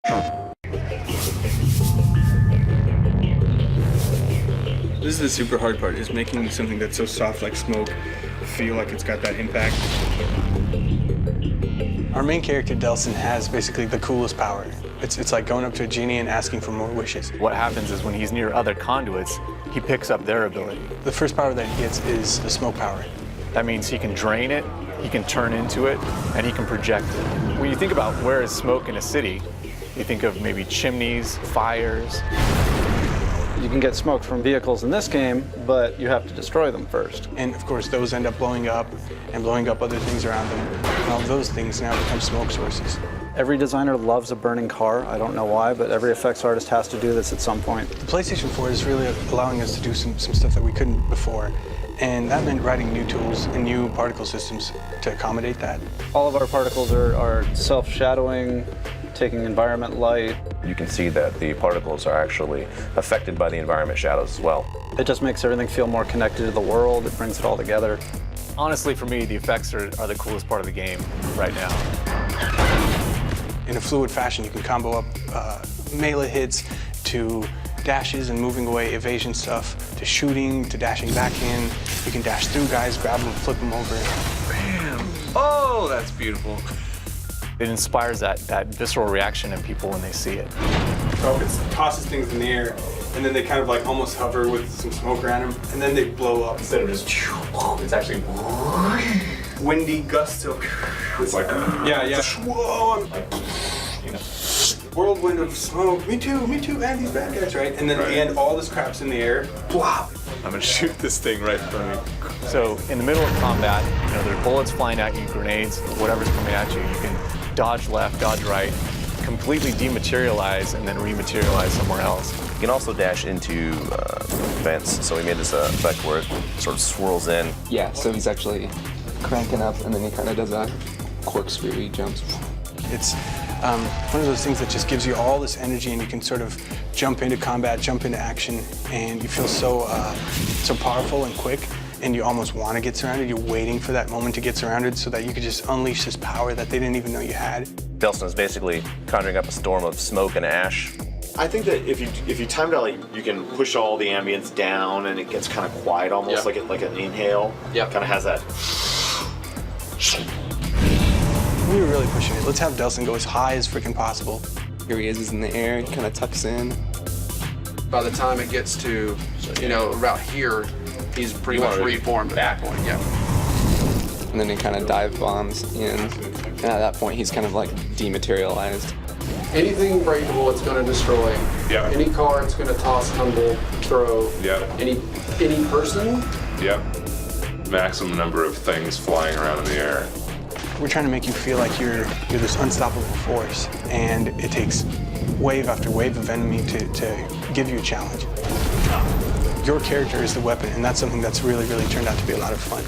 This is the super hard part, is making something that's so soft like smoke feel like it's got that impact. Our main character, Delson, has basically the coolest power. It's like going up to a genie and asking for more wishes. What happens is when he's near other conduits, he picks up their ability. The first power that he gets is the smoke power. That means he can drain it, he can turn into it, and he can project it. When you think about where is smoke in a city, you think of maybe chimneys, fires. You can get smoke from vehicles in this game, but you have to destroy them first. And of course, those end up blowing up and blowing up other things around them. And all those things now become smoke sources. Every designer loves a burning car. I don't know why, but every effects artist has to do this at some point. The PlayStation 4 is really allowing us to do some stuff that we couldn't before. And that meant writing new tools and new particle systems to accommodate that. All of our particles are self-shadowing, taking environment light. You can see that the particles are actually affected by the environment shadows as well. It just makes everything feel more connected to the world. It brings it all together. Honestly, for me, the effects are the coolest part of the game right now. In a fluid fashion, you can combo up melee hits to dashes and moving away evasion stuff, to shooting, to dashing back in. You can dash through guys, grab them, flip them over. Bam! Oh, that's beautiful. It inspires that visceral reaction in people when they see it. So it tosses things in the air, and then they kind of like almost hover with some smoke around them, and then they blow up. Instead of just, it's actually windy gusts of. It's like, yeah. Whoa, you know, whirlwind of smoke. Me too, and these bad guys, right? And then at the end, all this crap's in the air. Wow. I'm gonna shoot this thing right in front of me. So in the middle of combat, you know, there are bullets flying at you, grenades, whatever's coming at you. You can dodge left, dodge right, completely dematerialize, and then rematerialize somewhere else. You can also dash into vents. So we made this effect where it sort of swirls in. Yeah, so he's actually cranking up, and then he kind of does a corkscrew, he jumps. It's one of those things that just gives you all this energy, and you can sort of jump into combat, jump into action, and you feel so powerful and quick, and you almost want to get surrounded. You're waiting for that moment to get surrounded so that you could just unleash this power that they didn't even know you had. Delson is basically conjuring up a storm of smoke and ash. I think that if you time it out, like, you can push all the ambience down, and it gets kind of quiet, almost like an inhale. Yeah, kind of has that. We were really pushing it. Let's have Delson go as high as freaking possible. Here he is in the air, he kind of tucks in. By the time it gets to, you know, about here, he's pretty much reformed at that point, yeah. And then he kind of dive bombs in, and at that point he's kind of like dematerialized. Anything breakable, it's going to destroy. Yeah. Any car, it's going to toss, tumble, throw. Yeah. Any person. Yep. Maximum number of things flying around in the air. We're trying to make you feel like you're this unstoppable force, and it takes wave after wave of enemy to give you a challenge. Your character is the weapon, and that's something that's really, really turned out to be a lot of fun.